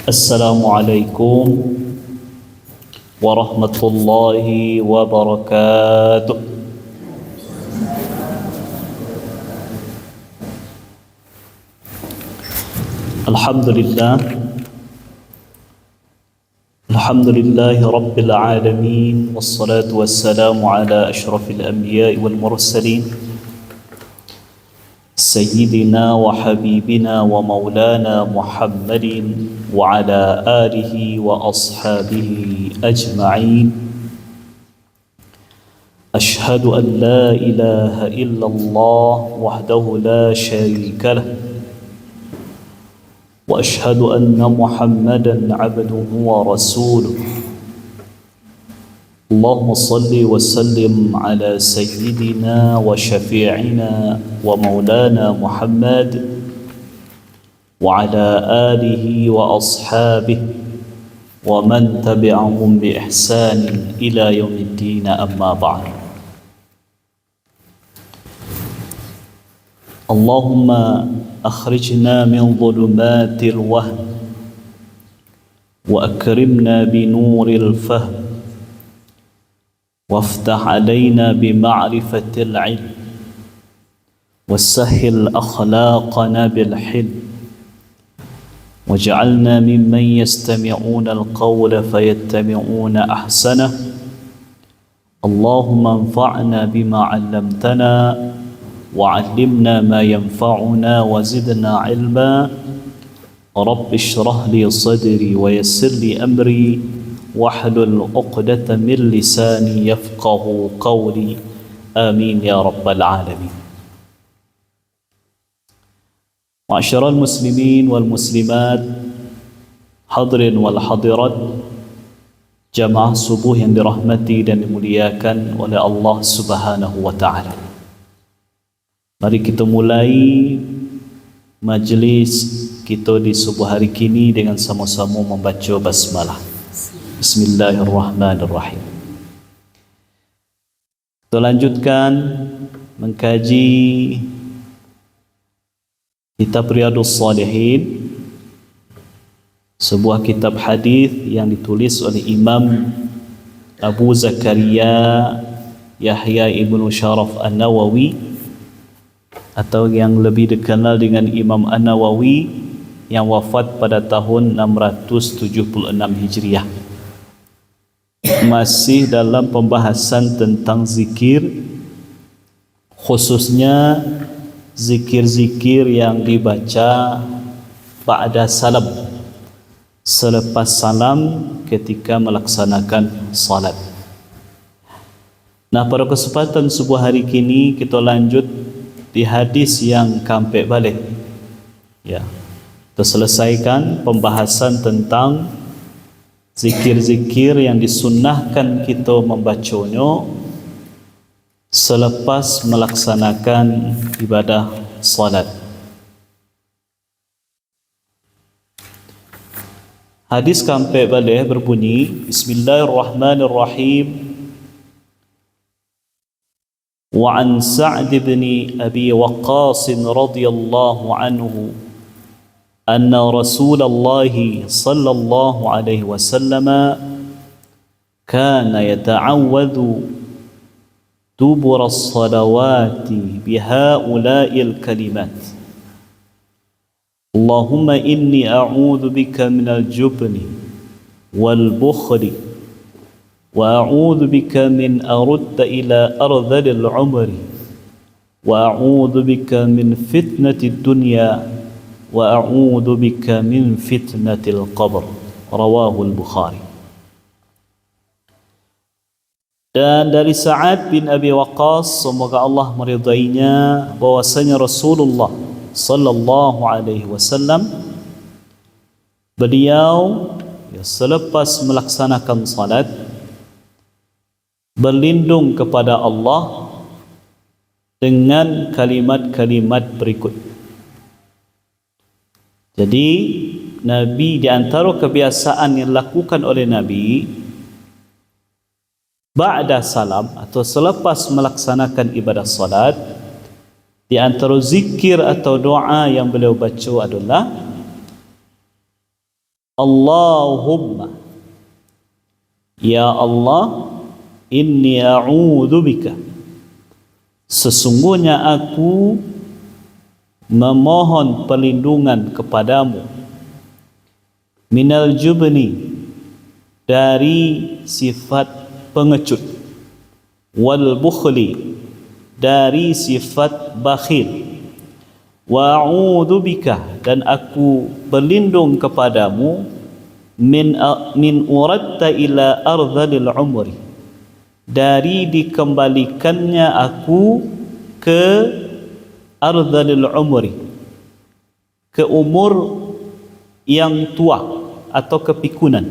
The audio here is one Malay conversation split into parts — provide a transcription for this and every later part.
Assalamualaikum warahmatullahi wabarakatuh. Alhamdulillah, alhamdulillahi rabbil alamin, wassalatu wassalamu ala ashrafil anbiya'i wal mursalin, sayyidina wa habibina wa maulana Muhammadin wa ala alihi wa ashabihi ajma'in. Ashhadu an la ilaha illallah wahdahu la sharika lah wa ashhadu anna Muhammadan abduhu wa rasuluh. Allahumma salli wa sallim ala sayyidina wa syafi'ina wa maulana Muhammad wa ala alihi wa ashabihi wa man tabi'ahum bi ihsanin ila yaumiddin, amma ba'd. Allahumma akhrijna min dhulumatil wahm wa akrimna bi nuril fahm وافتح علينا بمعرفة العلم وسهل أخلاقنا بالحلم واجعلنا ممن يستمعون القول فيتبعون أحسنه. اللهم انفعنا بما علمتنا وعلمنا ما ينفعنا وزدنا علما. رب اشرح لي صدري ويسر لي أمري wahlul 'uqdatam min lisani yafqahu qawli. Amin ya rabbal alamin. Ma'asyiral muslimin wal muslimat, hadirin wal hadirat, jamaah subuh yang dirahmati dan dimuliakan oleh Allah Subhanahu wa taala. Mari kita mulai majlis kita di subuh hari kini dengan sama-sama membaca basmalah. Bismillahirrahmanirrahim. Kita lanjutkan mengkaji kitab Riyadhus Shalihin, sebuah kitab hadis yang ditulis oleh Imam Abu Zakaria Yahya ibnu Sharaf An-Nawawi, atau yang lebih dikenal dengan Imam An-Nawawi, yang wafat pada tahun 676 Hijriah. Masih dalam pembahasan tentang zikir, khususnya zikir-zikir yang dibaca ba'da salam, selepas salam ketika melaksanakan salat. Nah, pada kesempatan subuh hari kini kita lanjut di hadis yang kampek balik. Ya, kita selesaikan pembahasan tentang zikir-zikir yang disunnahkan kita membacanya selepas melaksanakan ibadah salat. Hadis kampek balik berbunyi, Bismillahirrahmanirrahim. Wa an Sa'd bin Abi Waqqas radhiyallahu anhu أن رسول الله صلى الله عليه وسلم كان يتعوذ دبر الصلوات بهؤلاء الكلمات: اللهم إني أعوذ بك من الجبن والبخل وأعوذ بك من أرد إلى أرذل العمر وأعوذ بك من فتنة الدنيا wa a'udzu bika min fitnatil qabr. Rawahul Bukhari. Dan dari Sa'ad bin Abi Waqqas, semoga Allah meridainya, bahwasanya Rasulullah sallallahu alaihi wasallam, beliau selepas melaksanakan salat berlindung kepada Allah dengan kalimat-kalimat berikut. Jadi Nabi, di antara kebiasaan yang dilakukan oleh Nabi ba'da salam atau selepas melaksanakan ibadah salat, di antara zikir atau doa yang beliau baca adalah Allahumma, ya Allah, inni a'udzu bika, sesungguhnya aku memohon perlindungan kepadamu, minal jubni, dari sifat pengecut, wal bukhli, dari sifat bakhil, wa a'udzu bika, dan aku berlindung kepadamu min uratta ila ardhil umri, dari dikembalikannya aku ke ardhil umri, ke umur yang tua atau kepikunan.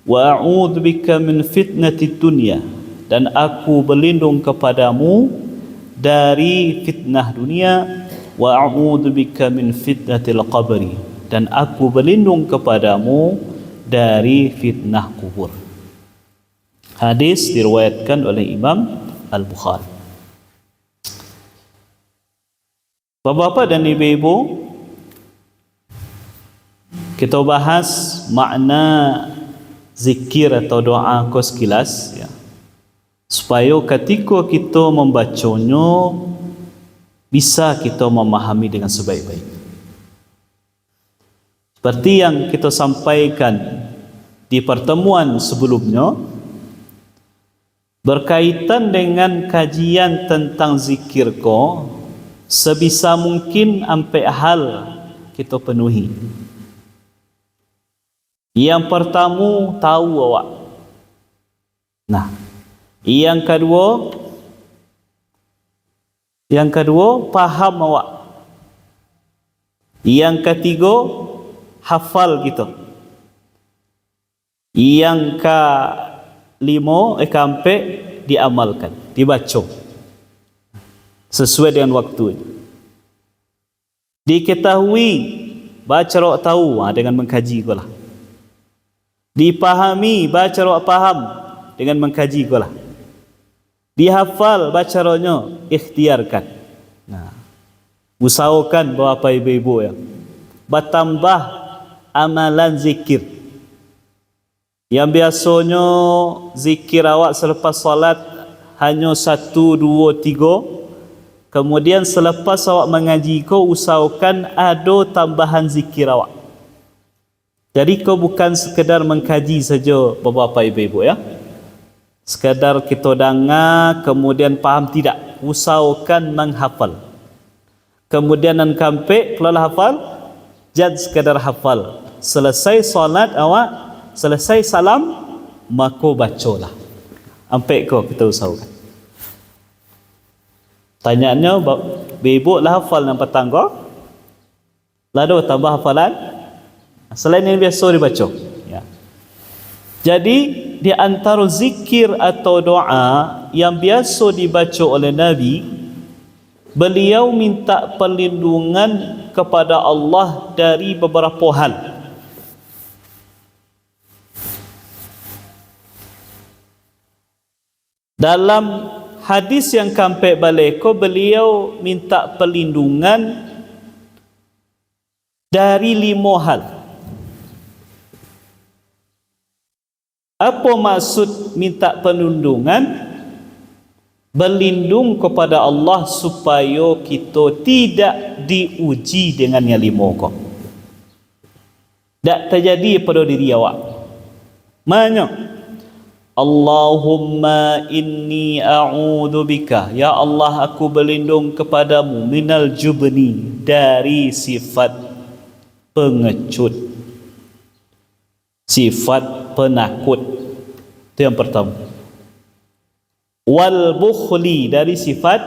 Wa a'udzu bika min fitnatid dunya, dan aku berlindung kepadamu dari fitnah dunia. Wa a'udzu bika min fitnatil qabri, dan aku berlindung kepadamu dari fitnah kubur. Hadis diriwayatkan oleh Imam Al-Bukhari. Bapak-bapak dan ibu-ibu, kita bahas makna zikir atau doa ko sekilas, ya, supaya ketika kita membacanya bisa kita memahami dengan sebaik-baik. Seperti yang kita sampaikan di pertemuan sebelumnya, berkaitan dengan kajian tentang zikir ko, sebisa mungkin sampai hal kita penuhi. Yang pertama, tahu awak. Nah, yang kedua paham awak. Yang ketiga, hafal gitu. Yang keempat, diamalkan, dibaca sesuai dengan waktu. Diketahui, baca rok tahu dengan mengkaji ko lah. Dipahami, baca rok paham dengan mengkaji ko lah. Dihafal, baca roknya ikhtiarkan. Nah, usahakan bapak ibu-ibu ya, bertambah amalan zikir. Yang biasanya zikir awak selepas salat hanya 1, 2, 3. Kemudian selepas awak mengaji kau, usahakan ada tambahan zikir awak. Jadi kau bukan sekedar mengkaji saja bapak ibu-ibu ya, sekadar kita dengar kemudian faham, tidak. Usahakan menghafal. Kemudian nan kampe kalau hafal, jangan sekadar hafal. Selesai salat awak, selesai salam, maka bacalah. Sampai kau kita usahakan. Tanyaannya, ibu lah hafal yang petang kau? Lalu tambah hafalan? Selain yang biasa dibaca. Ya. Jadi, di antara zikir atau doa yang biasa dibaca oleh Nabi, beliau minta perlindungan kepada Allah dari beberapa hal. Dalam hadis yang kampai baleko, beliau minta perlindungan dari 5 hal. Apa maksud minta perlindungan? Berlindung kepada Allah supaya kita tidak diuji dengan yang 5 kau. Tak terjadi pada diri awak. Maknanya, Allahumma inni a'udzu bika, ya Allah aku berlindung kepadamu, minal jubni, dari sifat pengecut, sifat penakut. Itu yang pertama. Wal bukhli, dari sifat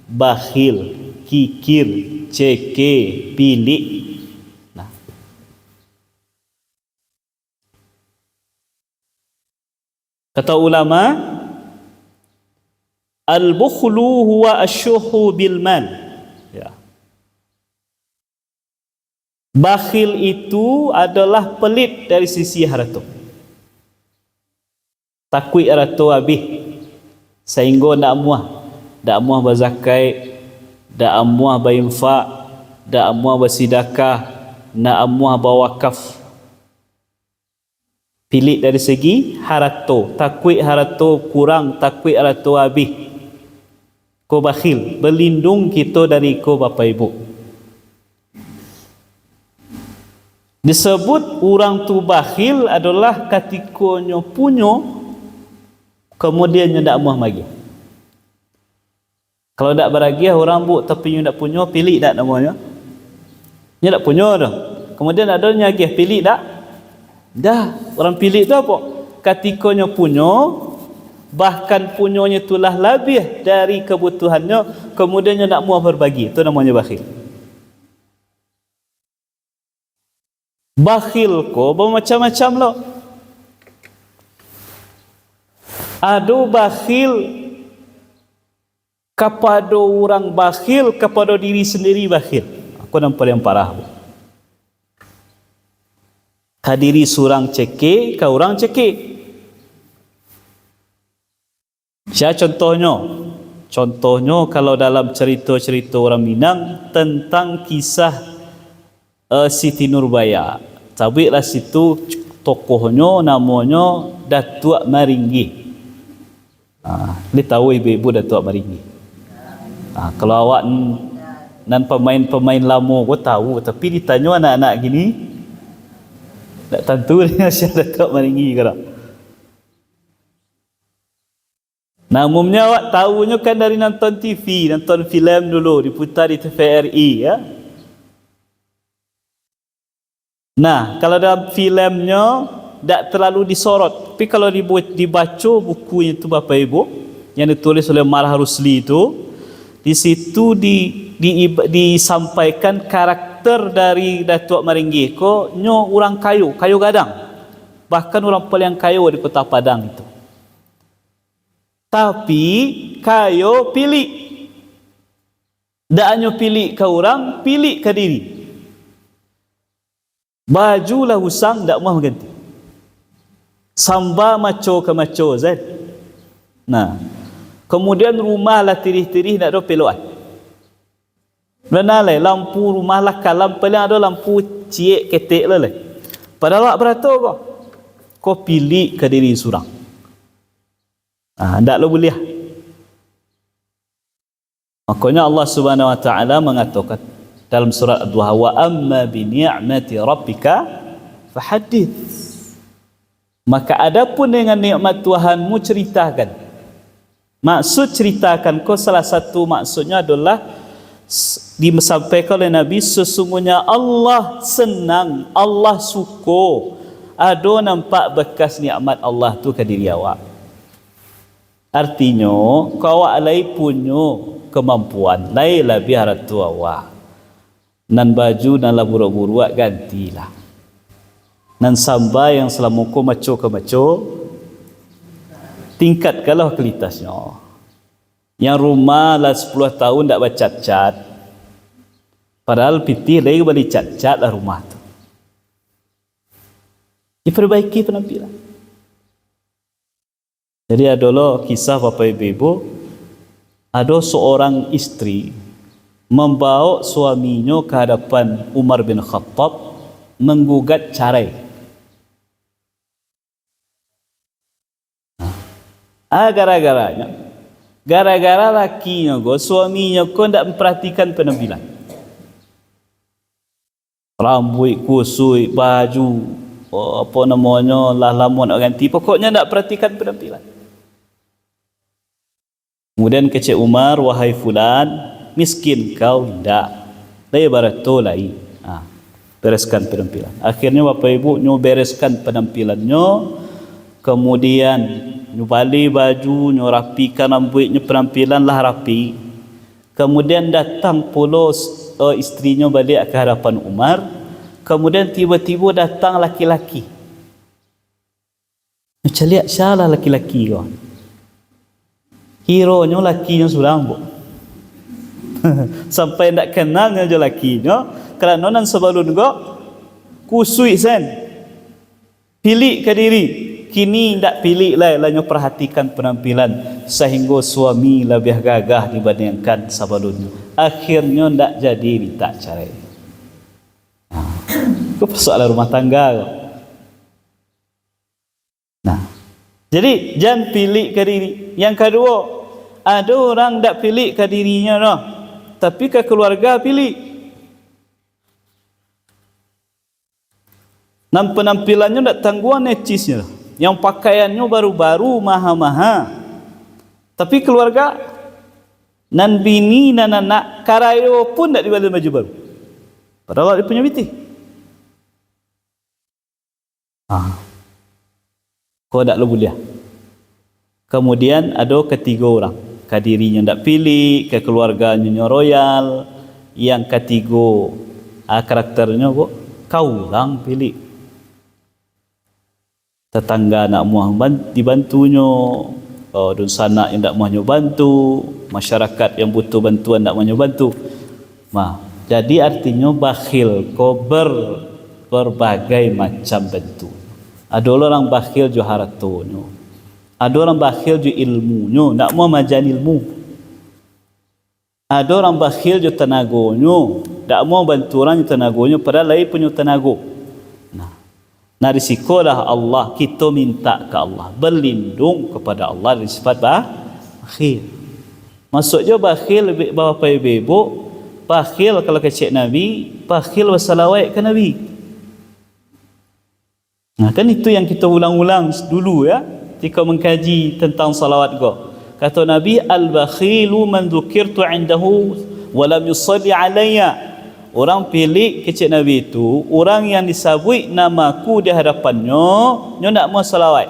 bakhil, kikir, ceke, pilih. Nah, kata ulama, al-bukhlu huwa asyuhu bil mal. Ya. Bakhil itu adalah pelit dari sisi harta. Takut harta habis, sehingga nak muah berzakat, dak muah berinfak, dak muah bersedekah, nak muah berwakaf. Pilih dari segi harato, takwik harato kurang, takwik harato habis. Ko bakhil, berlindung kita dari ko bapa ibu. Disebut orang tu bakhil adalah ketika nyo punyo kemudian nyo dak muah bagi. Kalau dak beragiah orang bu tapi nyo dak punyo, pilih dak namanya? Nyo dak punyo dah. Kemudian ada nyagih pilih dak? Dah, orang pilih tu apa? Ketika nyo punyo, bahkan punyonya itulah lebih dari kebutuhannya, kemudian nyo nak muah berbagi, itu namanya bakhil. Bakhil ko bermacam-macam lo. Ada bakhil kepada orang bakhil, kepada diri sendiri bakhil. Aku nampak yang parah. Kadiri surang cekik, ke orang cekik. Saya contohnya kalau dalam cerita-cerita orang Minang tentang kisah Siti Nurbaya. Tabiklah situ tokohnya namanya Datuk Maringgi. Dia tahu ibu-ibu Datuk Maringgi. Kalau awak nan pemain-pemain lama kau tahu, tapi ditanya anak-anak gini tak tentu dia siapa Datuk Maringgi ke tak. Nah, umumnya awak tahunya kan dari nonton TV, nonton filem dulu diputar di TVRI ya. Nah, kalau dalam filemnya tak terlalu disorot, tapi kalau dibaca bukunya itu Bapak Ibu yang ditulis oleh Marah Rusli itu, di situ disampaikan karakter dari Datuk Maringgi ko nyo orang kayu gadang, bahkan orang paling kayu di Kota Padang itu. Tapi kayu pilih, tak hanya pilih ke orang, pilih ke diri. Baju lah usang tak mau ganti. Samba maco ke maco Zaid. Nah, kemudian rumah lah tirih-tirih nak ada peluan. Benar lah, lampu rumah lah kalam paling ada lampu ciek ketek lah. Padahal awak beratur kau pilih ke diri surang. Tak lo boleh. Makanya Allah Subhanahu Wa Taala mengatakan dalam surat Ad-Duha, wa amma bi ni'mati rabbika fahaddits. Maka adapun dengan nikmat Tuhanmu ceritakan. Maksud ceritakan ko salah satu maksudnya adalah disampaikan oleh Nabi, sesungguhnya Allah senang, Allah suka ada nampak bekas nikmat Allah tu ke diri awak. Artinya kau awak lai punya kemampuan, lai lebih haratu awak. Nan baju nan lah buru-buru gantilah. Nan samba yang selama ko maco ke maco, tingkatkanlah kualitasnya. Yang rumah lah 10 tahun tak bacat-cat, padahal pitih lagi balik cat-cat lah rumah tu. Diperbaiki penampilan. Jadi adalah kisah Bapak Ibu, ada seorang istri membawa suaminya ke hadapan Umar bin Khattab menggugat cerai. Gara-gara lakinya suaminya tak memperhatikan penampilan. Rambut kusui, baju, apa namanya, lah lama nak ganti, pokoknya tak perhatikan penampilan. Kemudian kecik Umar, wahai fulan, miskin kau tidak. Dia barato lai. Bereskan penampilan. Akhirnya Bapak Ibu nyo bereskan penampilannya, kemudian nyo balik baju, nyo rapikan rambutnya, penampilan lah rapi. Kemudian datang pula istrinya balik ke hadapan Umar. Kemudian tiba-tiba datang laki-laki. Macam lihat salah laki-laki kau. Hero-nya lakinya surang bu. Sampai nak kenalnya je lakinya, kerana nan sebelum kau kusui sen. Pilih ke diri. Kini tak pilih lah, hanya perhatikan penampilan sehingga suami lebih gagah dibandingkan sebelumnya. Akhirnya tak jadi minta cerai. Itu persoalan rumah tangga. Jadi jangan pilih ke diri. Yang kedua, ada orang tak pilih ke dirinya dah, tapi ke keluarga pilih. Penampilannya tak tangguhan necisnya, yang pakaiannya baru-baru maha-maha, tapi keluarga nan bini nan anak karayo pun tak dibeli baju baru, padahal dia punya biti. Kau tak boleh. Kemudian ada ketiga orang, ke dirinya tak pilih, ke keluarganya royal. Yang ketiga karakternya kau lang pilih. Tetangga nak muah dibantunya, dan sanak yang tak muahnya bantu, masyarakat yang butuh bantuan tak muahnya bantu. Jadi artinya bakhil kau berbagai macam bentuk. Ada orang bakhil jo hartonya, ada orang bakhil jo ilmunya, tak mau majan ilmu. Ada orang bakhil jo tenagonya, tak mau bantu orang jo tenagonya, padahal lain punya tenaga. Nah risikolah Allah, kita minta ke Allah, berlindung kepada Allah dari sifat bakhil. Maksudnya bakhil lebih bawa pai bebo, bakhil kalau kecik Nabi, bakhil wassalawat ke Nabi. Nah kan itu yang kita ulang-ulang dulu ya, ketika mengkaji tentang salawat kata Nabi, al-bakhilu man dzukirtu indahu wa lam yusalli alayya. Orang pilih kecik Nabi itu orang yang disebut namaku di hadapannya, nyo nak mau salawat.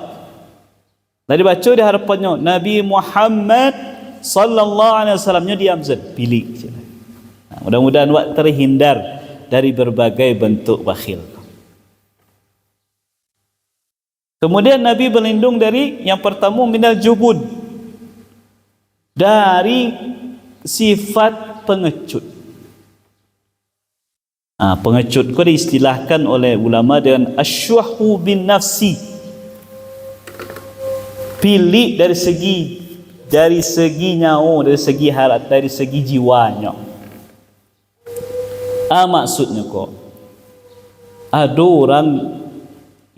Lalu baca di hadapannya Nabi Muhammad sallallahu alaihi wasallam, nyo diam zat, pilih. Mudah-mudahan awak terhindar dari berbagai bentuk bakhil. Kemudian Nabi berlindung dari yang pertama minal jubun, dari sifat pengecut. Pengecut ko diistilahkan oleh ulama dengan asyuhu bin nafsi, pilih dari segi nyawa, dari segi harap, dari segi jiwanya. Maksudnya ada orang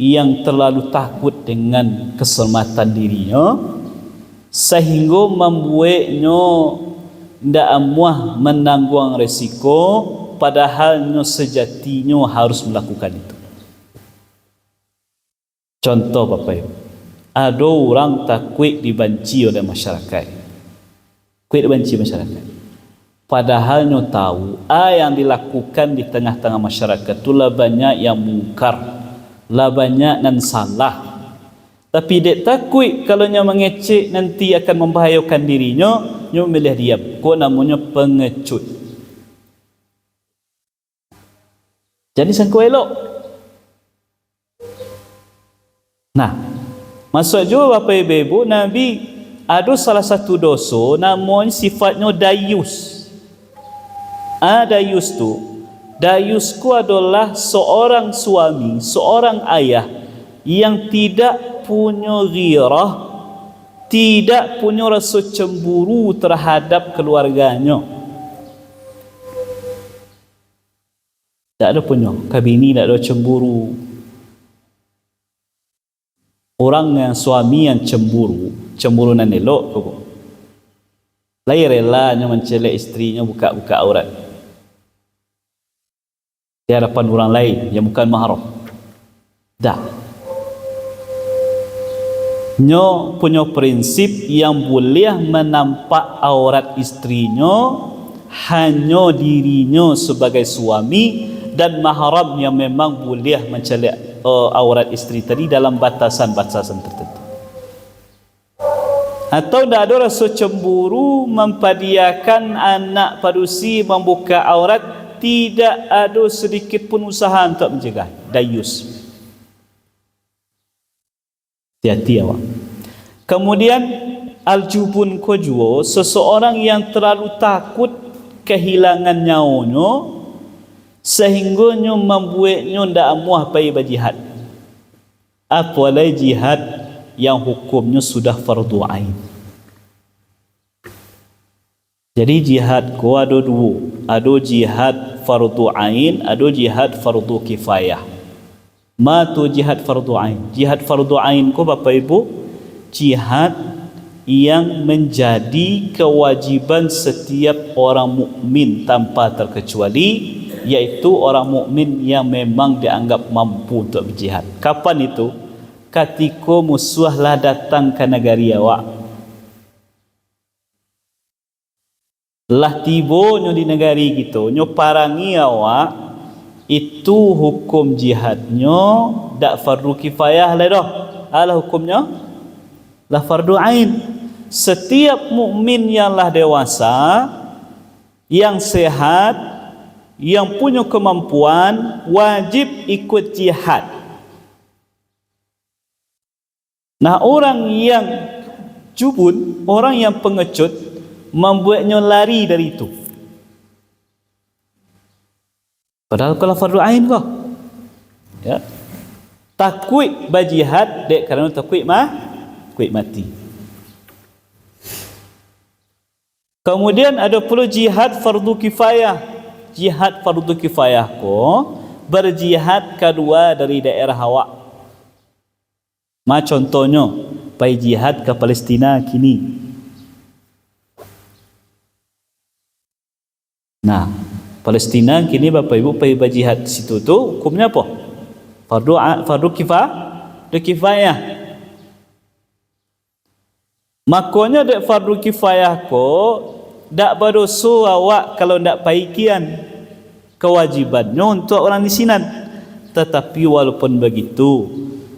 yang terlalu takut dengan keselamatan dirinya sehingga membuatnya tidak amuah menanggung resiko, padahal sejatinya harus melakukan itu. Contoh Bapak Ibu, ada orang takut dibenci oleh masyarakat, padahal tahu yang dilakukan di tengah-tengah masyarakat itulah banyak yang mungkar, lah banyak nan salah. Tapi dia takut kalau mengecek nanti akan membahayakan dirinya, dia memilih diam. Namanya pengecut. Jadi sangka elok. Nah, maksud juga Bapak Ibu, Nabi ada salah satu dosa namun sifatnya dayus. Dayusku adalah seorang suami, seorang ayah yang tidak punya ghirah, tidak punya rasa cemburu terhadap keluarganya. Tak ada punya, kabini tak ada cemburu. Orang yang suami yang cemburu nan elok kok. Lain relanya mencelak istrinya buka-buka aurat di hadapan orang lain yang bukan mahram. Dah. Nyo punya prinsip yang boleh menampak aurat istrinya hanya dirinya sebagai suami, dan mahram yang memang boleh mencelak aurat isteri tadi dalam batasan-batasan tertentu. Atau tidak ada rasa cemburu mempadiakan anak padusi membuka aurat, tidak ada sedikit pun usaha untuk mencegah. Dayus. Hati-hati awak. Kemudian al-jubun kojwo, seseorang yang terlalu takut kehilangan nyawanya sehingga membuatnya tidak amuah pergi berjihad, apalagi jihad yang hukumnya sudah fardu ain. Jadi jihad ada dua, ada jihad fardu ain, ada jihad fardu kifayah. Tu jihad fardu ain. Jihad fardu ain Bapak Ibu, jihad yang menjadi kewajiban setiap orang mukmin tanpa terkecuali, iaitu orang mukmin yang memang dianggap mampu untuk berjihad. Kapan itu? Ketika musuhlah datang ke negeri awak. Lah tibonyo di negeri gitu, nyo parangi awak, itu hukum jihadnyo dak fardu kifayah lah dah. Alah hukumnya lah fardu ain. Setiap mukmin yang lah dewasa, yang sehat, yang punya kemampuan, wajib ikut jihad. Nah, orang yang jubun, orang yang pengecut, membuatnya lari dari itu. Padahal kalau fardu ain kok, ya, takut berjihad dek kerana takut mati. Kemudian ada pula jihad fardu kifayah. Jihad fardu kifayah ko berjihad kedua dari daerah awak. Contohnya pai jihad ke Palestina kini. Nah, Palestina kini Bapak Ibu pai berjihad situ tu hukumnya apa? Fardu kifayah. Makanya dek fardu kifayah ko dak berdosa awak kalau ndak paikian kewajibannya untuk orang di sini. Tetapi walaupun begitu,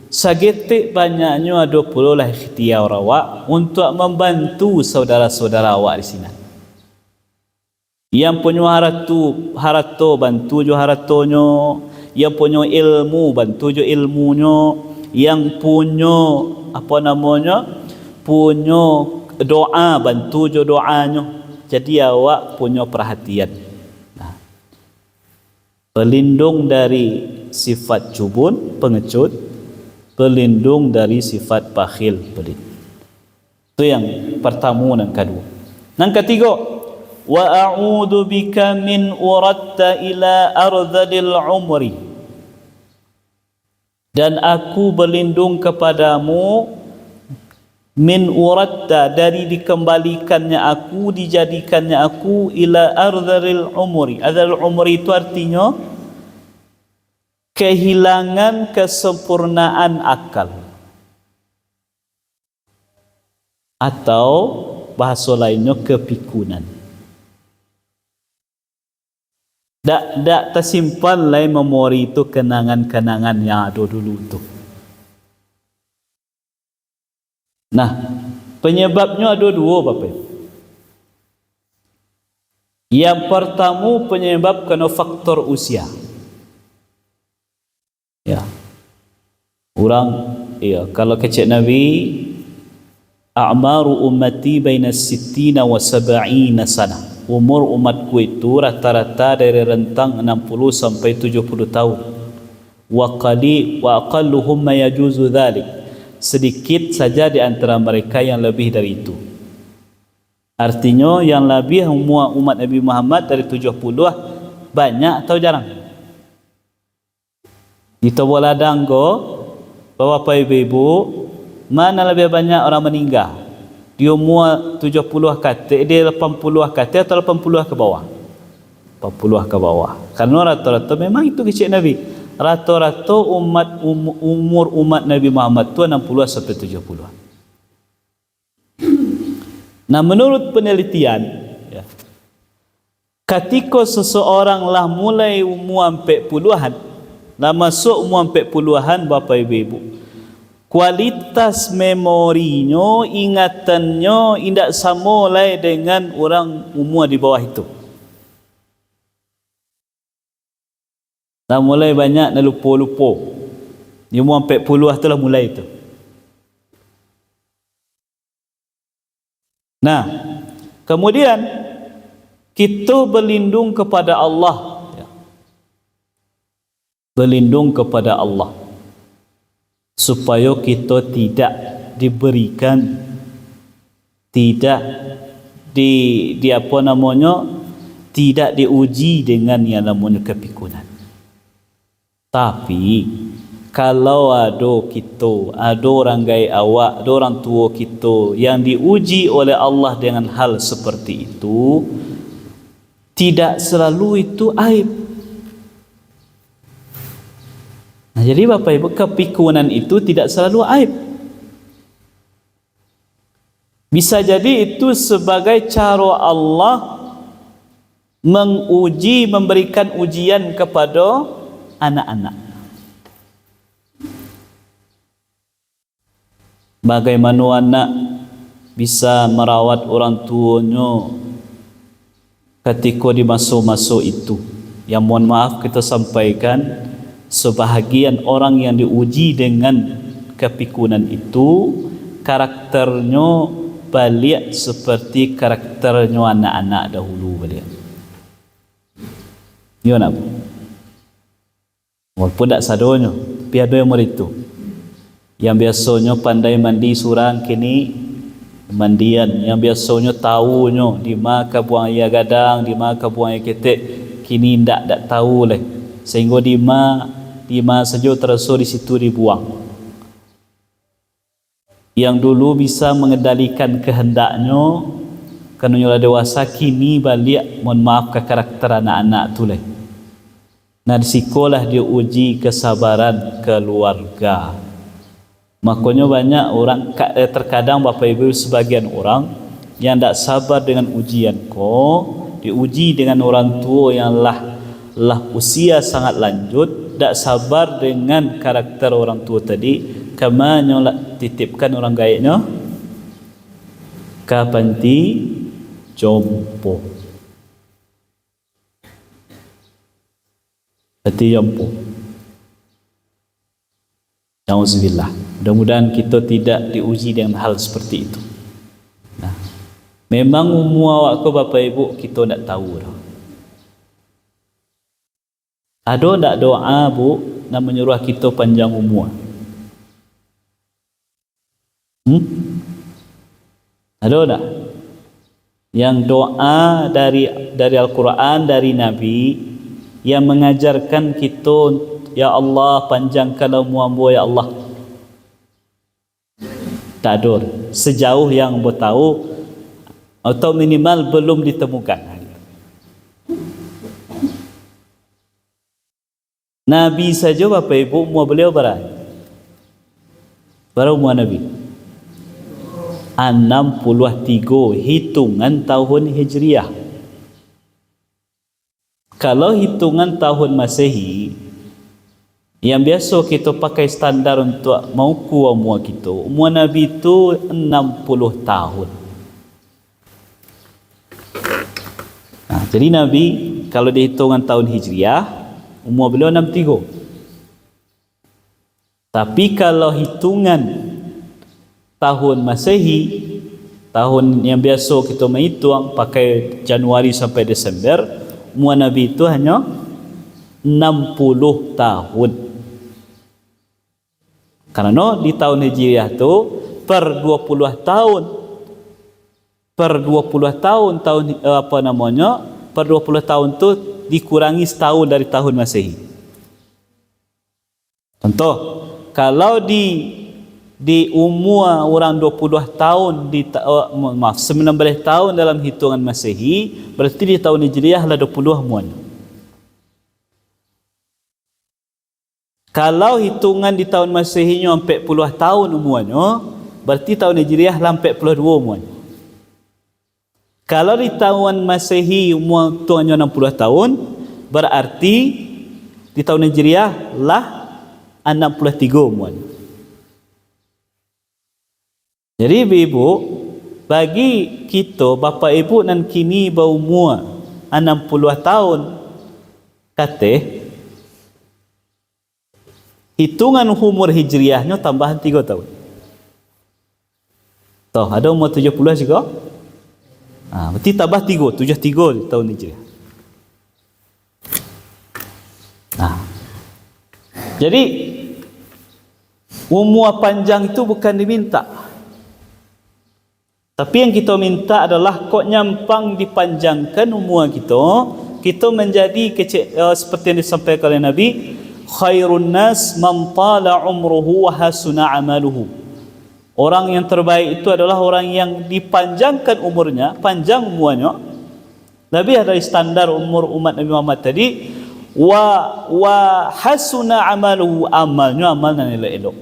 sagetik banyaknya ada pula lah ikhtiar awak untuk membantu saudara-saudara awak di sini. Yang punya harato bantu jo haratonyo, yang punya ilmu bantu jo ilmunyo, yang punya punya doa bantu jo doanyo. Jadi awak punya perhatian. Nah, pelindung dari sifat jubun, pengecut, pelindung dari sifat bakhil, pelit. Itu yang pertama dan kedua. Yang ketiga, wa a'udzu bika min uratta ila ardhil umri. Dan aku berlindung kepadamu min uratta, dari dikembalikannya aku, dijadikannya aku, ila ardhil umri. Ardhil umri itu artinya kehilangan kesempurnaan akal, atau bahasa lainnya kepikunan. Tak tersimpan lai memori itu kenangan-kenangan yang ada dulu tu. Nah, penyebabnya ada dua Bapak. Yang pertama penyebab kena faktor usia. Ya. Orang kalau kecil Nabi, a'maru ummati baina 60 wa 70 sana. Umur umatku itu rata-rata dari rentang 60 sampai 70 tahun. Wa aqalluhum ma yajuzu dhalik. Sedikit saja di antara mereka yang lebih dari itu. Artinya yang lebih umat Nabi Muhammad dari 70 banyak atau jarang? Kita boleh danggo Bapak Ibu, mana lebih banyak orang meninggal? Dia umur 70 kata, dia 80 kata atau 80 ke bawah? 40 ke bawah. Karena rata-rata memang itu kecil Nabi. Rata-rata umur umat Nabi Muhammad itu 60 sampai 70. Nah, menurut penelitian, ya, ketika seseorang lah mulai umur 40-an, lah masuk umur 40-an Bapak Ibu, kualitas memorinya, ingatannya tidak sama lah dengan orang umur di bawah itu. Dah mulai banyak nak lupa-lupa. Dia umur 40 tu lah mulai itu. Nah, kemudian kita berlindung kepada Allah. Berlindung kepada Allah supaya kita tidak diberikan, tidak tidak diuji dengan yang namanya kepikunan. Tapi kalau ada orang gaya awak, ada orang tua kita yang diuji oleh Allah dengan hal seperti itu, tidak selalu itu aib. Nah, jadi Bapak Ibu, kepikunan itu tidak selalu aib. Bisa jadi itu sebagai cara Allah menguji, memberikan ujian kepada anak-anak. Bagaimana anak bisa merawat orang tuanya ketika di masa-masa itu. Yang mohon maaf kita sampaikan, sebahagian orang yang diuji dengan kepikunan itu karakternya balik seperti karakternya anak-anak dahulu balik. Ya nak? Walaupun tak sadonya, tapi ada yang itu. Yang biasanya pandai mandi surang kini mandian, yang biasanya tahunya di mana buang air gadang, di mana buang air ketek, kini tak tahu leh. Sehingga di mana saja terasa di situ dibuang. Yang dulu bisa mengendalikan kehendaknya, kerana nyala dewasa, kini balik mohon maaf ke karakter anak-anak tu leh. Nah, di sikolah dia uji kesabaran keluarga. Makanya banyak orang, terkadang Bapak Ibu sebagian orang yang tak sabar dengan ujian diuji dengan orang tua yang lah usia sangat lanjut, tak sabar dengan karakter orang tua tadi, kemana titipkan orang gaiknya ke panti jompo. Panti jompo. Nauzubillah. Mudah-mudahan kita tidak diuji dengan hal seperti itu. Nah, memang umur awak ke Bapak Ibu kita tak tahu dah. Ada tak doa Bu nak menyuruh kita panjang umur? Ada tak? Yang doa dari Al-Quran, dari Nabi yang mengajarkan kita, ya Allah panjangkanlah umur ya Allah. Tak ada. Sejauh yang bertahu atau minimal belum ditemukan. Nabi saja Bapak Ibu umur beliau berapa? Berapa umur Nabi? 63 hitungan tahun Hijriah. Kalau hitungan tahun Masehi yang biasa kita pakai standar untuk mengukur umur kita, umur Nabi itu 60 tahun. Nah, jadi Nabi kalau dihitungan tahun Hijriah umur beliau 63. Tapi kalau hitungan tahun Masehi, tahun yang biasa kita menghitung pakai Januari sampai Desember, umur Nabi itu hanya 60 tahun. Karena di tahun Hijriah itu per 20 tahun per 20 tahun tu dikurangi setahun dari tahun Masehi. Contoh, kalau di umur orang 20 tahun 19 tahun dalam hitungan Masehi, berarti di tahun Hijriah lah 20 umurnya. Kalau hitungan di tahun Masehinya 40 tahun umurnya, berarti tahun Hijriah lah 42 umurnya. Kalau di tahun Masehi umur tuannya 60 tahun, berarti di tahun Hijriah lah 63 umurnya. Jadi ibu, bagi kita Bapak Ibu nan kini berumur 60 tahun, kata hitungan umur Hijriahnya tambahan 3 tahun. Tahu ada umur 70 juga? Berarti tambah 3, 73 tahun Hijriah. Jadi umur panjang itu bukan diminta. Tapi yang kita minta adalah kok nyampang dipanjangkan umur kita menjadi kecil, seperti yang disampaikan oleh Nabi, khairun nas man tala umruhu wa hasuna amaluhu. Orang yang terbaik itu adalah orang yang dipanjangkan umurnya, panjang umurnya, lebih dari standar umur umat Nabi Muhammad tadi, wa hasuna amaluhu, amalnya amal yang elok.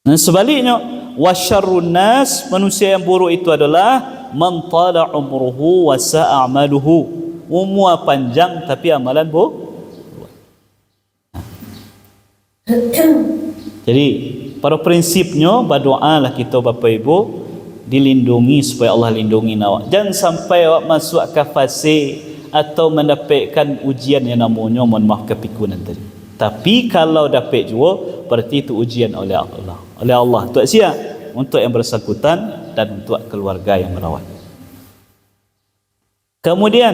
Dan sebaliknya, wa syarrun nas, manusia yang buruk itu adalah man tala umruhu wa sa'a amaluhu, umur panjang tapi amalan buruk. Jadi pada prinsipnya berdoalah kita Bapak Ibu dilindungi supaya Allah lindungi awak. Jangan sampai awak masuk ke fase atau mendapatkan ujian yang namanya mohon maaf kepikunan tadi. Tapi kalau dapat juga berarti itu ujian oleh Allah. Oleh Allah untuk siapa? Untuk yang bersangkutan dan untuk keluarga yang merawat. Kemudian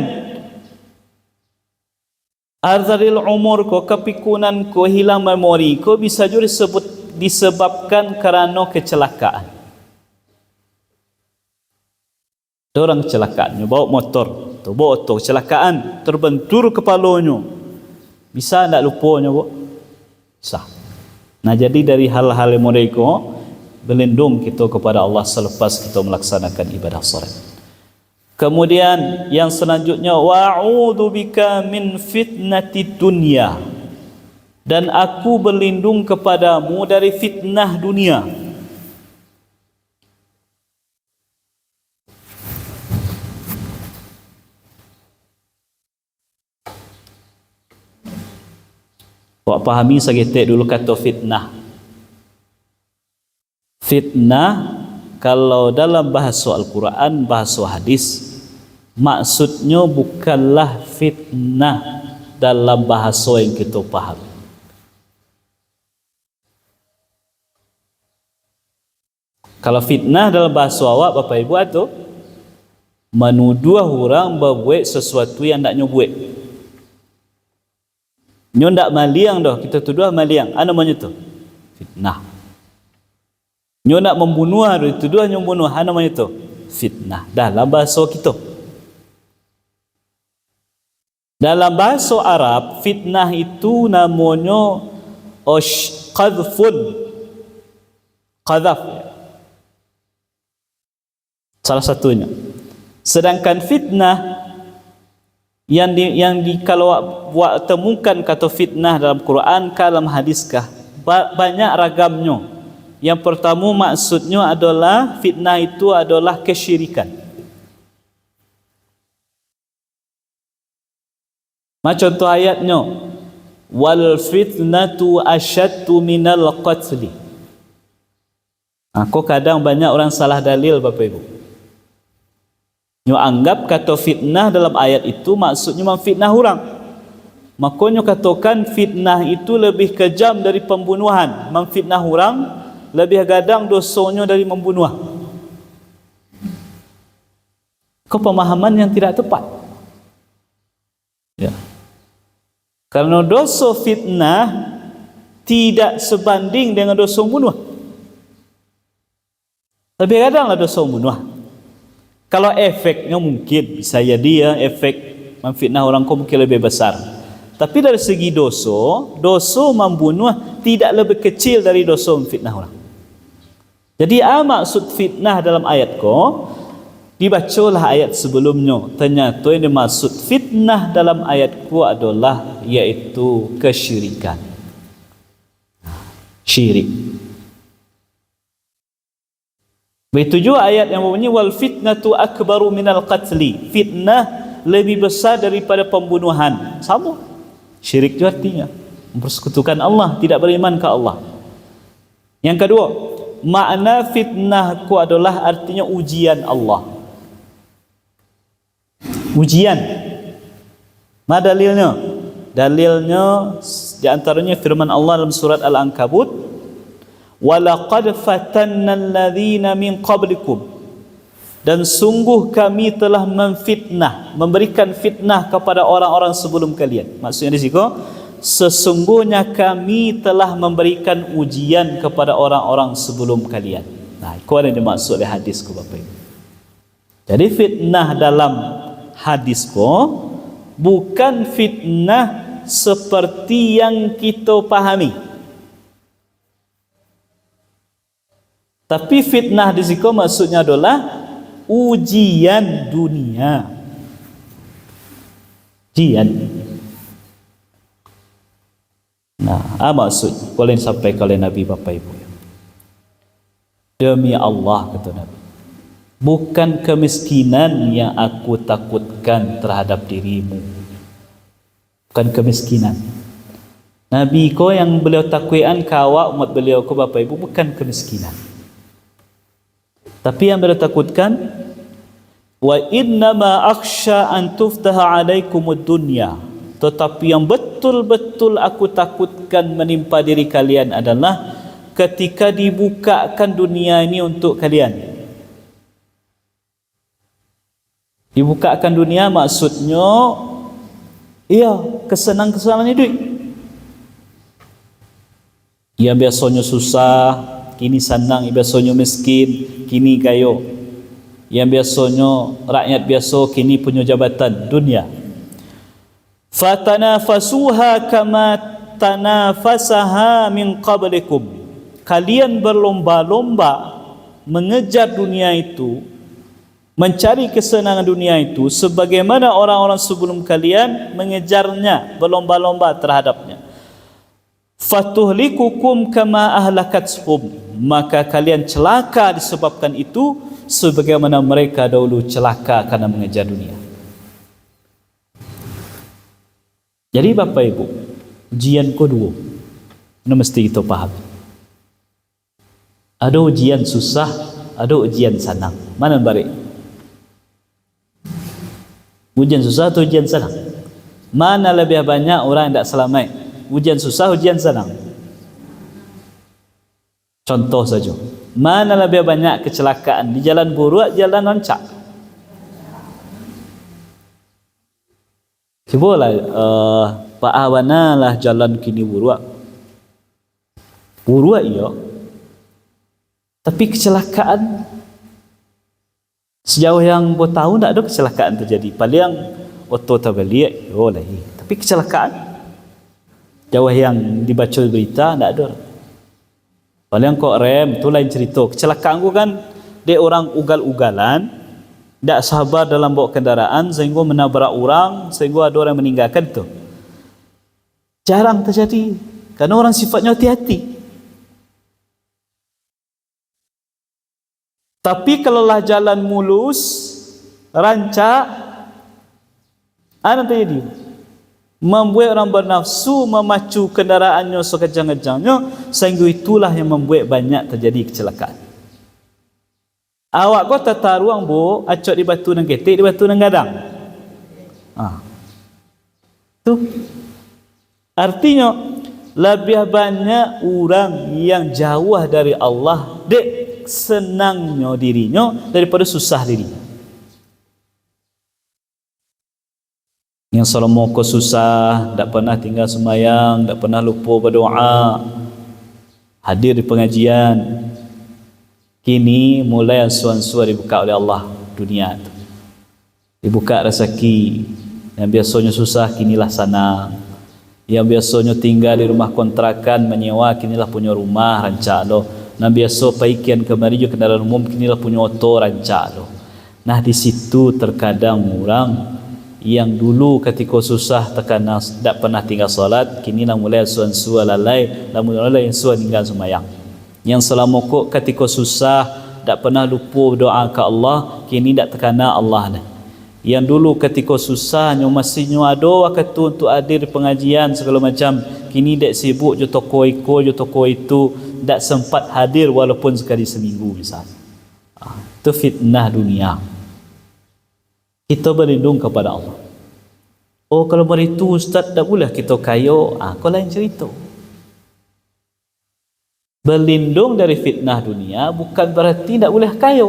arzalil umur ko, kepikunan ko, hilang memori ko bisa juga disebabkan kerana kecelakaan. Orang kecelakaan, bawa motor, bawa motor kecelakaan, terbentur kepalanya. Bisa tak lupanya, Bu? Bisa. Nah, jadi dari hal-hal yang mereka berlindung kita kepada Allah selepas kita melaksanakan ibadah salat. Kemudian yang selanjutnya, wa'udzu bika min fitnatid dunya, dan aku berlindung kepadamu dari fitnah dunia. Awak pahami segetik dulu kata fitnah. Fitnah kalau dalam bahasa Al-Quran, bahasa hadis, maksudnya bukanlah fitnah dalam bahasa yang kita faham. Kalau fitnah dalam bahasa awak Bapak Ibu itu menuduh orang berbuat sesuatu yang tak nyubuat. Nyo ndak maliang dah, kita tuduh maliang. Apa namanya tu? Fitnah. Nyo nak membunuh, dituduh nyo membunuh. Apa namanya tu? Fitnah. Dalam bahasa kita. Dalam bahasa Arab, fitnah itu namanya qadhfun. Qadhaf. Salah satunya. Sedangkan fitnah yang kalau buat temukan kata fitnah dalam Quran, dalam hadiskah, banyak ragamnya. Yang pertama maksudnya adalah fitnah itu adalah kesyirikan. Macam contoh ayatnya, wal fitnatu asyaddu minal qatli. Aku kadang banyak orang salah dalil Bapak Ibu. Nyo anggap kata fitnah dalam ayat itu maksudnya memfitnah orang. Makanya katakan fitnah itu lebih kejam dari pembunuhan. Memfitnah orang lebih gadang dosanya dari membunuh. Kepemahaman yang tidak tepat. Ya. Karena dosa fitnah tidak sebanding dengan dosa membunuh. Lebih gadanglah dosa membunuh. Kalau efeknya mungkin bisa jadi efek memfitnah orang kau mungkin lebih besar. Tapi dari segi dosa membunuh tidak lebih kecil dari dosa memfitnah orang. Jadi maksud fitnah dalam ayat ko, dibacalah ayat sebelumnya. Ternyata yang dimaksud fitnah dalam ayat ko adalah yaitu kesyirikan. Syirik. Begitu juga ayat yang berbunyi wal fitnatu akbaru minal qatli. Fitnah lebih besar daripada pembunuhan. Sama. Syirik itu artinya mempersekutukan Allah, tidak beriman ke Allah. Yang kedua, makna fitnah ku adalah artinya ujian Allah. Ujian. Mana dalilnya? Dalilnya di antaranya firman Allah dalam surat Al-Ankabut, walaqad fatanna alladhina min qablikum, dan sungguh kami telah memfitnah, memberikan fitnah kepada orang-orang sebelum kalian. Maksudnya di situ, sesungguhnya kami telah memberikan ujian kepada orang-orang sebelum kalian. Nah, itu ada yang dimaksud oleh hadis ku Bapak Ibu. Jadi fitnah dalam hadis ku bukan fitnah seperti yang kita pahami. Tapi fitnah di situ maksudnya adalah ujian dunia. Ujian. Nah, maksud boleh disampaikan oleh Nabi Bapak Ibu. Demi Allah, kata Nabi, bukan kemiskinan yang aku takutkan terhadap dirimu. Bukan kemiskinan. Nabi ko yang beliau takwian kawa umat beliau ko Bapak Ibu bukan kemiskinan. Tapi yang beliau takutkan, wa innama akhsha an tuftaha alaikumud dunya. Tetapi yang betul-betul aku takutkan menimpa diri kalian adalah ketika dibukakan dunia ini untuk kalian. Dibukakan dunia maksudnya kesenang-kesenangan hidup. Yang biasanya susah kini senang, yang biasanya miskin kini kaya, yang biasanya rakyat biasa kini punya jabatan dunia. Fatanafasuha kama tanafasaha min qablikum. Kalian berlomba-lomba mengejar dunia itu, mencari kesenangan dunia itu sebagaimana orang-orang sebelum kalian mengejarnya, berlomba-lomba terhadapnya. Fatuhlikukum kama ahlakathum. Maka kalian celaka disebabkan itu sebagaimana mereka dahulu celaka karena mengejar dunia. Jadi Bapak Ibu, ujian kedua ini mesti kita paham. Ada ujian susah, ada ujian senang. Mana baik? Ujian susah atau ujian senang? Mana lebih banyak orang yang tidak selamat? Ujian susah, ujian senang? Contoh saja, mana lebih banyak kecelakaan, di jalan buruk, jalan rancak? Cubalah Pak Awana lah jalan kini buruk. Buruk iya. Tapi kecelakaan sejauh yang bo tahu tak ada kecelakaan terjadi. Paling auto terbalik, lagi. Tapi kecelakaan jauh yang dibaca berita tak ada. Paling kok rem tu lain cerita. Kecelakaan ku kan dia orang ugal-ugalan, tak sabar dalam bawa kendaraan sehingga menabrak orang, sehingga ada orang meninggalkan tu. Jarang terjadi karena orang sifatnya hati-hati. Tapi kalaulah jalan mulus, rancak, apa terjadi? Membuat orang bernafsu memacu kendaraannya sekejang-kejangnya, sehingga itulah yang membuat banyak terjadi kecelakaan. Awak kau tata ruang bo, acok di batu dan ketik, di batu dan gadang. Tu artinya lebih banyak orang yang jauh dari Allah, dek senangnya dirinya daripada susah dirinya. Yang selama kau susah, tak pernah tinggal sembahyang, tak pernah lupa berdoa, hadir di pengajian, kini mulai ansuan-ansuan dibuka oleh Allah dunia itu. Dibuka rezeki. Yang biasanya susah, kinilah senang. Yang biasanya tinggal di rumah kontrakan, menyewa, kinilah punya rumah, rancak lo. Yang biasa paikian kemari juga kendaraan umum, kinilah punya auto, rancak lo. Nah di situ terkadang orang yang dulu ketika susah terkena tak pernah tinggal solat, kini nak mulai suan-suan lalai, nak mulai suan tinggal sembahyang. Yang selama kok ketika susah tak pernah lupa doa ke Allah, kini tak terkena Allah dah. Yang dulu ketika susahnya mestinya ada waktu untuk hadir di pengajian segala macam, kini tak sibuk je toko iko je toko itu, tak sempat hadir walaupun sekali seminggu misalnya. Itu fitnah dunia. Kita berlindung kepada Allah. Oh kalau begitu Ustaz tak boleh kita kaya, kau lain cerita. Berlindung dari fitnah dunia bukan berarti tak boleh kaya.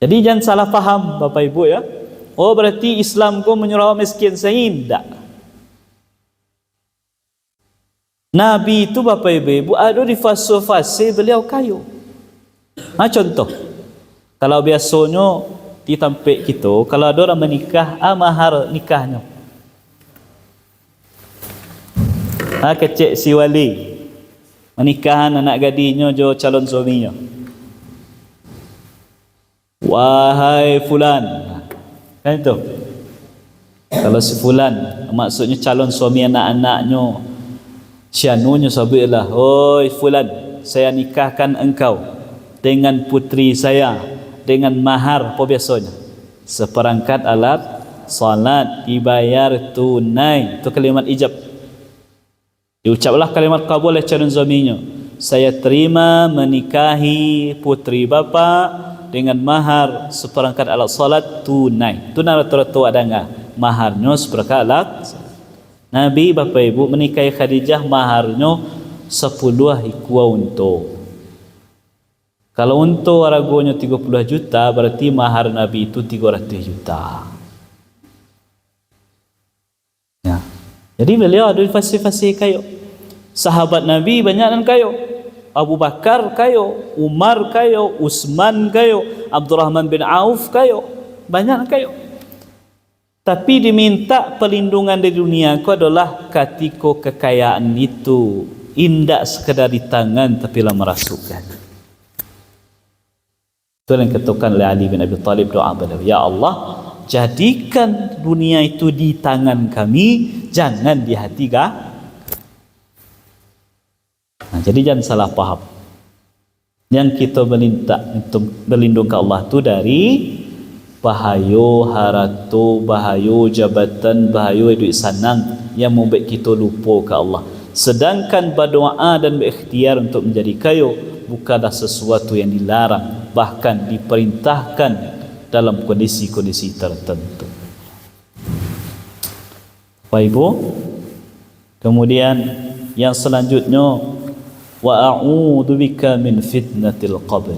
Jadi jangan salah faham Bapak Ibu ya. Oh berarti Islam kau menyuruh miskin sahin, tak. Nabi itu Bapak Ibu ada di fase-fase beliau kaya. Contoh, kalau biasanya di tampik kita kalau ada orang menikah mahar nikahnya kecek si wali menikahan anak gadinya jo calon suaminya. Wahai fulan, kan itu kalau si fulan maksudnya calon suami anak-anaknya syanunya sabilah, oi fulan, saya nikahkan engkau dengan putri saya dengan mahar apa biasanya seperangkat alat salat dibayar tunai. Itu kalimat ijab, diucaplah kalimat kabul oleh calon suaminya, saya terima menikahi putri bapa dengan mahar seperangkat alat salat tunai. Tunai rata-rata ada enggak maharnya seperangkat alat. Nabi bapa ibu menikahi Khadijah maharnya 10 hikwa unta. Kalau unta harganya 30 juta berarti mahar Nabi itu 300 juta. Ya. Jadi beliau ada fasih-fasih kayu. Sahabat Nabi banyak dan kayu. Abu Bakar kayu, Umar kayu, Utsman kayu, Abdurrahman bin Auf kayu, banyak kayu. Tapi diminta perlindungan dari dunia itu adalah ketika kekayaan itu indah sekadar di tangan tapi lah merasukkan. Itu yang dikatakan oleh Ali bin Abi Thalib doa beliau, ya Allah jadikan dunia itu di tangan kami, jangan di hati kah. Jadi jangan salah paham. Yang kita minta untuk berlindung ke Allah itu dari bahayo haratu, bahayo jabatan, bahayo duit sanang yang membuat kita lupa ke Allah. Sedangkan berdoa dan berikhtiar untuk menjadi kaya bukanlah sesuatu yang dilarang, bahkan diperintahkan dalam kondisi-kondisi tertentu. Bapak Ibu, kemudian yang selanjutnya wa a'udzu bika min fitnatil qabr,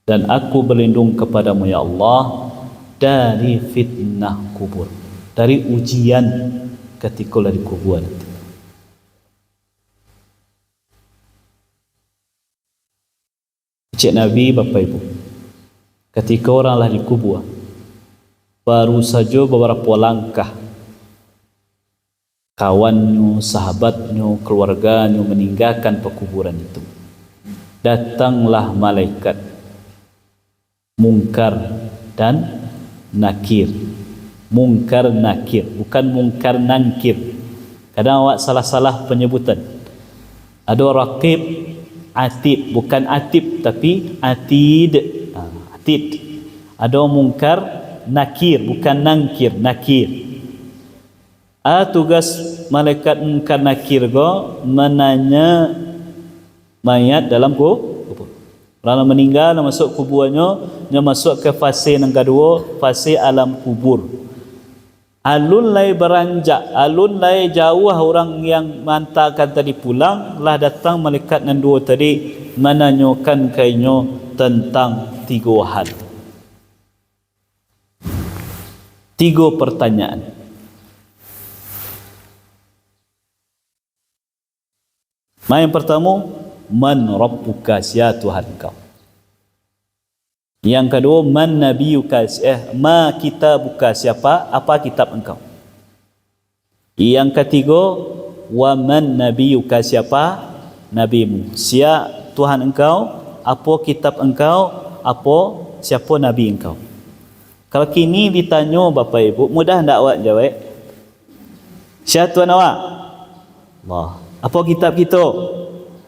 dan aku berlindung kepadamu ya Allah dari fitnah kubur, dari ujian ketika di kubur. Cik Nabi Bapak Ibu, ketika orang lah dikubur baru saja beberapa langkah kawannya, sahabatnya, keluarganya meninggalkan pekuburan itu, datanglah malaikat Munkar dan Nakir. Munkar Nakir, bukan Munkar Nangkir. Kadang awak salah-salah penyebutan. Ada Raqib, Atid, bukan Atib tapi Atid. Atid. Ada Munkar Nakir, bukan Nangkir, Nakir. Tugas malaikat Munkar Nakir go menanya mayat dalam kubur. Orang meninggal nak masuk kuburnya, dia masuk ke fase yang kedua, fase alam kubur. Alun lai beranjak, alun lai jauh orang yang mantakan tadi pulang, lah datang malaikat yang dua tadi menanyakan kainnya tentang 3 hal. 3 pertanyaan. Yang pertama, man rabbuka, siapa Tuhan kau? Yang kedua, man nabiyuka, ma kitabuka, siapa, apa kitab engkau? Yang ketiga, wa man nabiyuka, siapa nabimu? Siapa Tuhan engkau, apa kitab engkau, apa siapa nabi engkau? Kalau kini ditanya Bapak Ibu, mudah tak awak jawab? Siapa Tuhan awak? Allah. Apa kitab kita?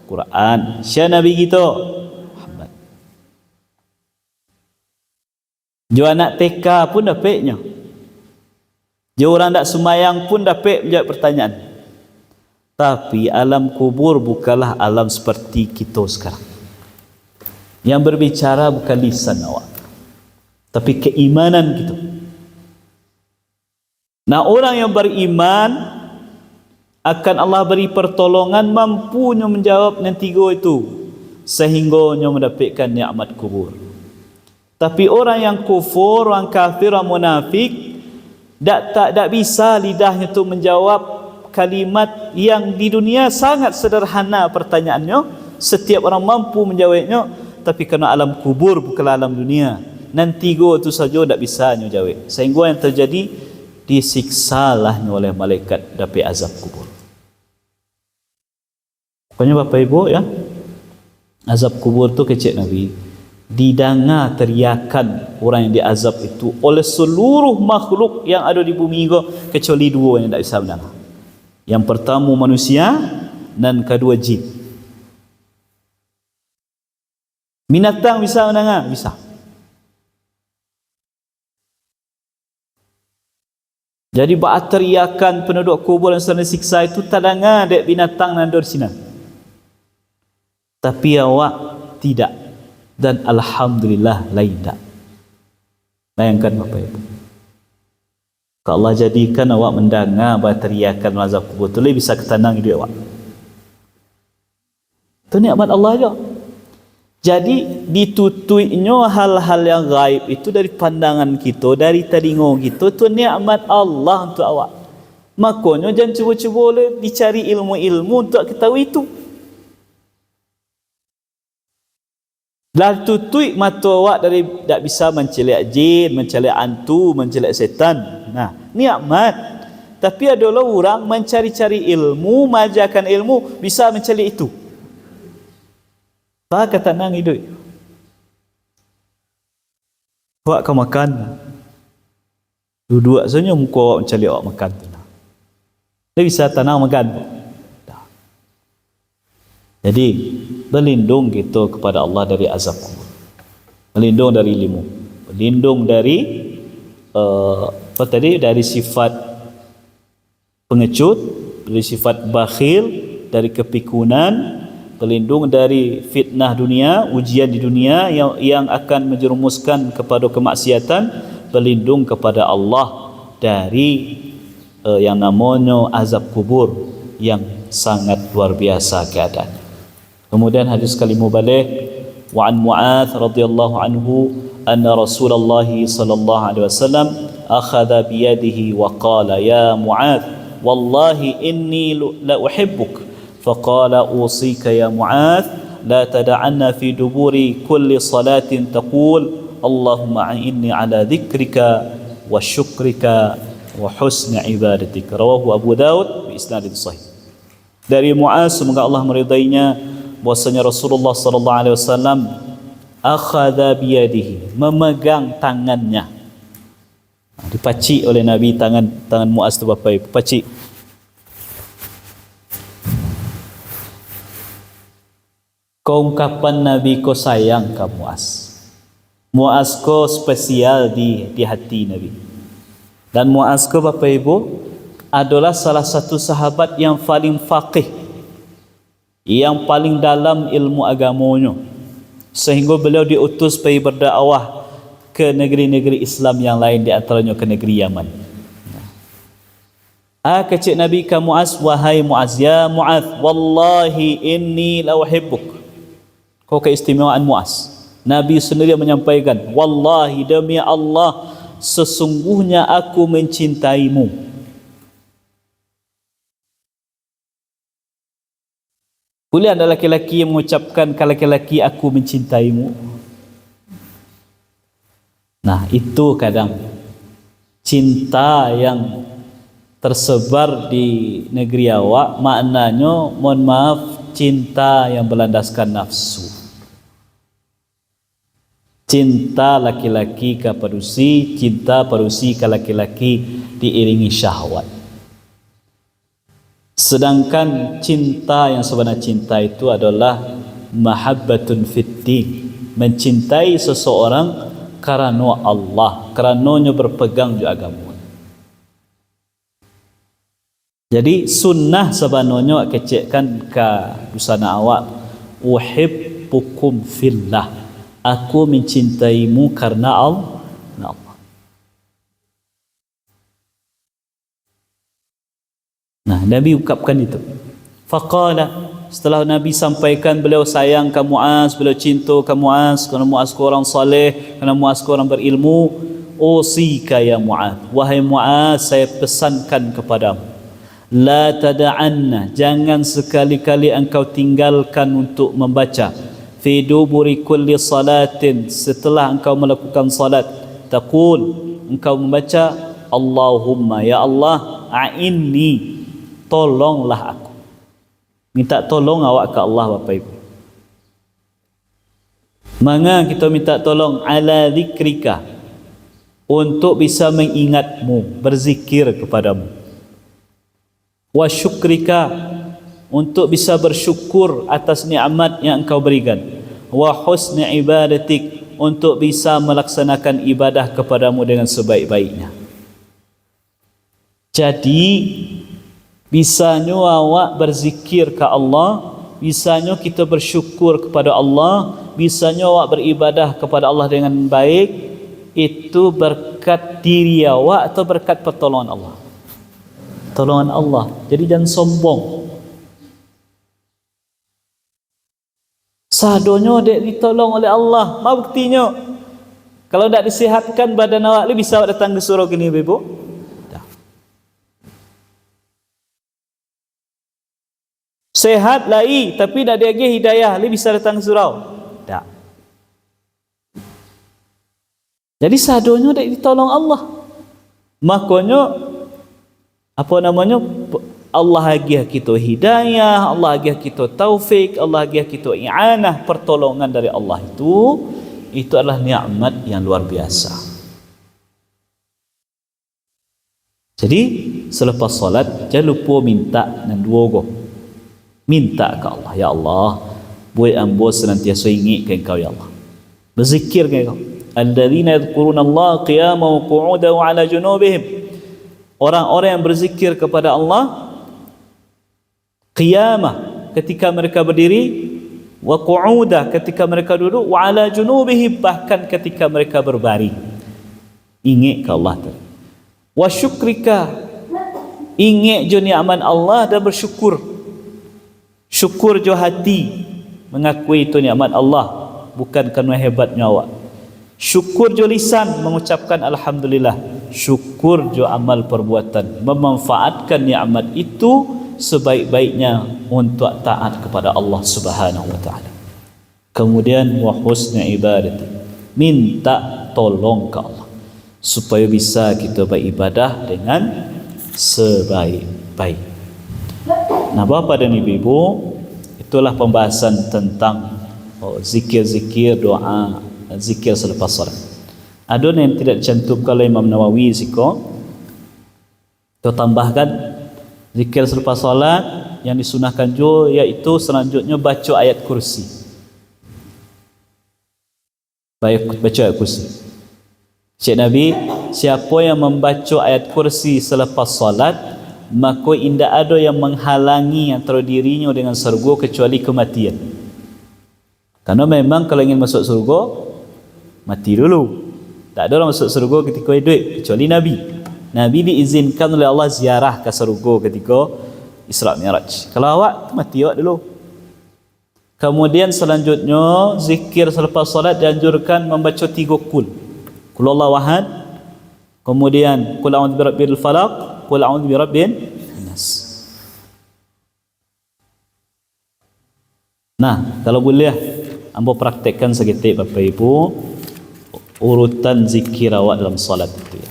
Quran. Siapa Nabi kita? Muhammad. Jo anak TK pun dapatnya. Jo orang tak semayang pun dapat menjawab pertanyaan. Tapi alam kubur bukanlah alam seperti kita sekarang. Yang berbicara bukan lisan awak, tapi keimanan kita. Nah, orang yang beriman akan Allah beri pertolongan, mampunya menjawab yang 3 itu sehingga mendapatkan nikmat kubur. Tapi orang yang kufur, orang kafir, orang munafik, tak bisa lidahnya itu menjawab kalimat yang di dunia sangat sederhana pertanyaannya, setiap orang mampu menjawabnya, tapi kerana alam kubur bukan alam dunia, Nanti go tu saja tak bisa nyo jawab. Sehingga yang terjadi disiksalah oleh malaikat dapat azab kubur. Pokoknya Bapak Ibu ya, azab kubur tu kecil Nabi didengar teriakan orang yang diazab itu oleh seluruh makhluk yang ada di bumi ini kecuali dua yang tak bisa mendengar. Yang pertama manusia dan kedua jin. Binatang bisa mendengar? Bisa. Jadi baat teriakan penduduk kubur yang sedang disiksa itu tak dengar dek binatang yang ada di sini. Tapi awak tidak. Dan alhamdulillah lain tak. Bayangkan Bapak Ibu. Kalau Allah jadikan awak mendengar baat teriakan azab kubur tu, bisa ketenang hidup awak. Itu nikmat Allah je. Jadi ditutuinya hal-hal yang gaib itu dari pandangan kita, dari telinga kita, itu nikmat Allah untuk awak. Makanya jangan cuba-cuba dicari ilmu-ilmu untuk ketahui itu. Lalu tutui mata awak dari tak bisa mencelik jin, mencelik hantu, mencelik setan. Nah, nikmat. Tapi adalah orang mencari-cari ilmu, mengajarkan ilmu, bisa mencelik itu. Tak kata nang hidup. Awak kau makan. Duduk saja muka awak mencari awak makan tu. Dia bisa tanang makan. Jadi berlindung kita kepada Allah dari azab kubur. Berlindung dari ilmu. Berlindung dari dari sifat pengecut, dari sifat bakhil, dari kepikunan, berlindung dari fitnah dunia, ujian di dunia yang akan menjerumuskan kepada kemaksiatan, berlindung kepada Allah dari yang namanya azab kubur yang sangat luar biasa keadaan. Kemudian hadis kalimah balik wa an Mu'adz radhiyallahu anhu anna Rasulullah sallallahu alaihi wasallam akhadha bi yadihi wa qala ya Mu'adz wallahi inni la uhibbuk faqala usika ya Mu'adz la tad'anna fi duburi kulli salatin taqul Allahumma a'inni ala dhikrika wa syukrika wa husni ibadatik. Rawahu Abu Daud bi isnadin sahih. Dari Mu'adz, semoga Allah meridainya, bahwasanya Rasulullah sallallahu alaihi wasallam akhadha biyadihi, memegang tangannya. Dipacik oleh Nabi tangan Mu'adz tu Bapak Ibu, pacik. Keungkapan Nabi ko sayang ke Mu'adz. Mu'adz ko spesial di hati Nabi. Dan Mu'adz ko Bapak Ibu adalah salah satu sahabat yang paling faqih, yang paling dalam ilmu agamanya, sehingga beliau diutus pergi berdakwah ke negeri-negeri Islam yang lain, di antaranya ke negeri Yaman. Kecik Nabi ke Mu'adz, wahai Mu'adz, ya Mu'adz, wallahi inni la uhibbuk. Kau keistimewaan Mu'adz. Nabi sendiri menyampaikan, wallahi demi Allah, sesungguhnya aku mencintaimu. Boleh ada laki-laki yang mengucapkan ke laki-laki aku mencintaimu? Nah, itu kadang cinta yang tersebar di negeri awak, maknanya mohon maaf, cinta yang berlandaskan nafsu. Cinta laki-laki ke parusi, cinta parusi ke laki-laki diiringi syahwat. Sedangkan cinta yang sebenar cinta itu adalah mahabbatun fiddin, mencintai seseorang karena Allah, karenanya berpegang di agama. Jadi sunnah sebenarnya kecekkan ke busana awak, uhibbukum fillah, aku mencintaimu karena Allah. Nah, Nabi ungkapkan itu. Faqala, setelah Nabi sampaikan beliau sayang ke Mu'adz, beliau cinta ke Mu'adz, kerana Mu'adz orang saleh, kerana Mu'adz orang berilmu. Usika ya Mu'adz, wahai Mu'adz, saya pesankan kepadamu, la tada'anna, jangan sekali-kali engkau tinggalkan untuk membaca fi duburi kulli salatin, setelah engkau melakukan salat, taqul, engkau membaca Allahumma, ya Allah, a'inni, tolonglah aku. Minta tolong awak ke Allah, Bapak Ibu. Manga kita minta tolong? Ala zikrika, untuk bisa mengingatmu, berzikir kepadamu. Wa syukrika, untuk bisa bersyukur atas nikmat yang engkau berikan. Wa husni ibadatik, untuk bisa melaksanakan ibadah kepadamu dengan sebaik-baiknya. Jadi bisanya awak berzikir ke Allah, bisanya kita bersyukur kepada Allah, bisanya awak beribadah kepada Allah dengan baik, itu berkat diri awak atau berkat pertolongan Allah? Tolongan Allah. Jadi jangan sombong. Sadonyo dek ditolong oleh Allah. Ma buktinya? Kalau tak disihatkan badan awak, lu bisa awak datang ke surau gini, Ibu? Sehat lai, tapi tak ada hidayah, lu bisa datang ke surau? Tak. Jadi sadonyo dek ditolong Allah. Makanya apa namanya, Allah agih kita hidayah, Allah agih kita taufik, Allah agih kita i'anah, pertolongan dari Allah itu adalah nikmat yang luar biasa. Jadi selepas solat jangan lupa minta dan doa. Minta ke Allah, ya Allah, buat ambo senantiasa ingat ke Engkau, ya Allah. Berzikir ke Engkau. Alladzina yadhkuruna Allah qiyaman wa qu'udan wa 'ala junubihim. Orang-orang yang berzikir kepada Allah qiyamah, ketika mereka berdiri, wa qu'uda, ketika mereka duduk, wa 'ala junubihim, bahkan ketika mereka berbaring. Ingat ke Allah. Wa syukrika, ingat jo nikmat Allah dan bersyukur. Syukur jo hati, mengakui itu nikmat Allah, bukan kerana hebatnya awak. Syukur jo lisan, mengucapkan alhamdulillah. Syukur jo amal perbuatan, memanfaatkan nikmat itu sebaik-baiknya untuk taat kepada Allah Subhanahu wa taala. Kemudian wa husni ibadati, minta tolong ke Allah supaya bisa kita beribadah dengan sebaik-baik. Nah, Bapak dan Ibu, itulah pembahasan tentang zikir-zikir, doa, zikir selepas salat. Ada yang tidak dicantumkan oleh Imam Nawawi zikir. Kita tambahkan zikir selepas salat yang disunahkan juga, iaitu selanjutnya baca ayat kursi. Baca ayat kursi. Syekh Nabi, siapa yang membaca ayat kursi selepas salat, maka indah ada yang menghalangi antara dirinya dengan surga kecuali kematian. Karena memang kalau ingin masuk surga, mati dulu. Tak ada orang masuk surga ketika hidup kecuali Nabi. Nabi diizinkan oleh Allah ziarah ke surga ketika Isra Mi'raj. Kalau awak, mati awak dulu. Kemudian selanjutnya zikir selepas salat dianjurkan membaca 3 kul. Qul Allahu ahad. Kemudian qul a'udzu birabbil falaq, qul a'udzu birabbin nas. Nah, kalau boleh ambo praktekkan seketik Bapak Ibu urutan zikir awak dalam salat itu ya.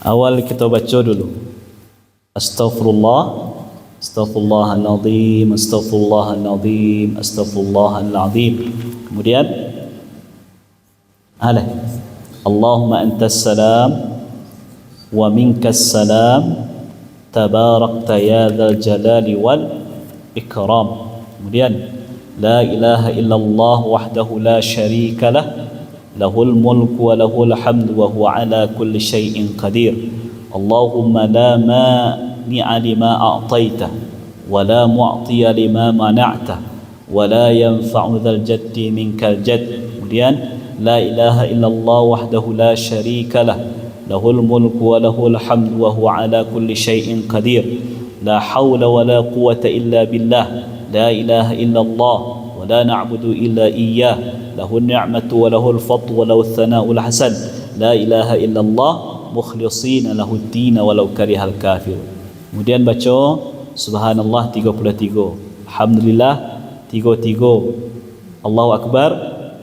Awal kita baca dulu astaghfirullah, astaghfirullahaladzim, astaghfirullahaladzim, astaghfirullahaladzim. Kemudian Allahumma antas salam wa minkas salam tabarakta ya dzal jalali wal ikram. Kemudian la ilaha illallah wahdahu la syarika lah, lahul mulku wa lahul hamdu wa huwa ala kulli syai'in qadir. Allahumma la mani'a lima a'taita wa la mu'tiya lima mana'ta wa la yanfa'u dzal jaddi minkal jadd. Kemudian la ilaha illallah wahdahu la syarika lah, lahul mulku wa lahul hamdu wa huwa ala kulli syai'in qadir. La hawla wa la quwwata illa billah, la ilaha illallah wa la na'budu illa iyyah, lahul ni'matu wa lahul fadlu wa lahul thana'ul hasan, la ilaha illallah mukhlishina lahud din walau karihal kafir. Kemudian baca subhanallah 33, Alhamdulillah 33. Allahu Akbar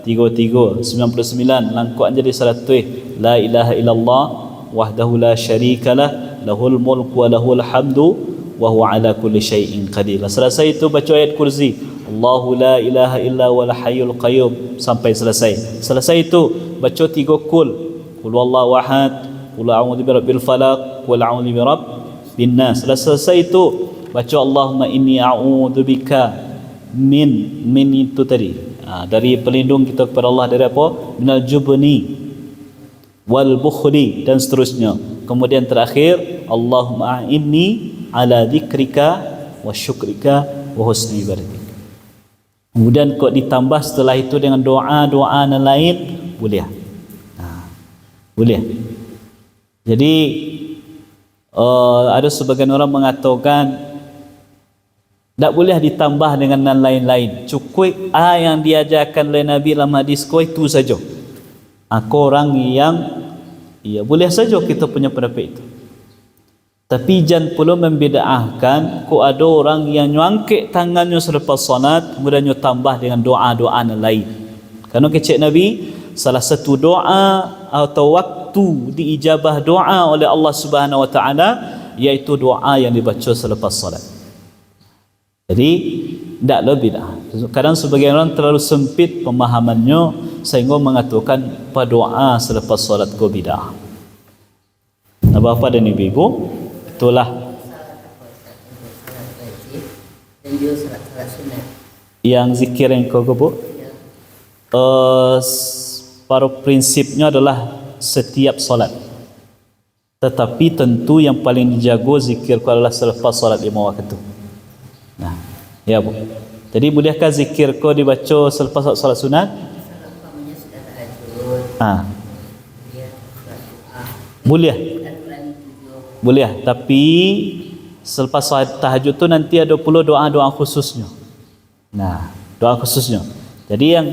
33. 99 langkuk jadi 100. La ilaha illallah wahdahu la syarikalah lahul mulku wa lahul hamdu wa huwa ala kulli syai'in qadir. Selesai itu baca ayat kursi, Allahu la ilaha illa wal hayyul qayyum sampai selesai. Selesai itu baca 3 qul wallahu ahad, qul a'udzu birabbil falaq, qul a'udzu birabbin nas. Selesai itu baca Allahumma inni a'udzubika min itu tadi. Dari pelindung kita kepada Allah dari apa? Minal jubni wal bukhli dan seterusnya. Kemudian terakhir Allahumma inni ala dzikrika wa syukrika wa husni ibadatik. Kemudian kok ditambah setelah itu dengan doa-doa yang lain boleh. Boleh. Jadi ada sebagian orang mengatakan tak boleh ditambah dengan yang lain-lain. Cukup yang diajarkan oleh Nabi dalam hadis kau itu saja. Aku orang yang boleh saja kita punya pendapat itu. Tapi jangan perlu membedakan kau ada orang yang nyangkit tangannya selepas salat kemudian tambah dengan doa-doa yang lain. Kerana kecek Nabi salah satu doa atau waktu diijabah doa oleh Allah Subhanahu Wa Taala iaitu doa yang dibaca selepas salat. Jadi tidak lebih dah. Kadang sebagian orang terlalu sempit pemahamannya sehingga mengatakan doa selepas solat ko bidah. Bapa dan ibu, itulah yang zikir yang kau bu. Pada prinsipnya adalah setiap solat. Tetapi tentu yang paling dijaga zikir ko adalah selepas solat 5 waktu. Nah, ya bu. Jadi bolehkah zikir kau dibaca selepas salat sunat? Boleh. Boleh. Tapi selepas salat tahajud tu nanti ada pula doa-doa khususnya. Nah, doa khususnya. Jadi yang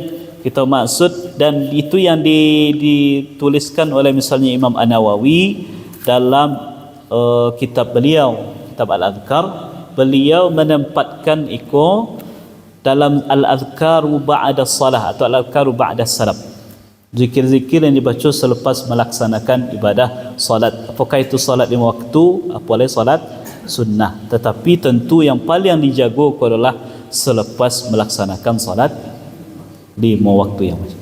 kita maksud dan itu yang dituliskan oleh misalnya Imam An-Nawawi dalam kitab beliau, kitab Al-Adhkar. Beliau menempatkan iko dalam al-adhkaru ba'da salah atau al-adhkaru ba'da salam. Zikir-zikir yang dibaca selepas melaksanakan ibadah salat. Apakah itu salat 5 waktu, apalagi salat sunnah. Tetapi tentu yang paling dijaga adalah selepas melaksanakan salat 5 waktu yang wajib.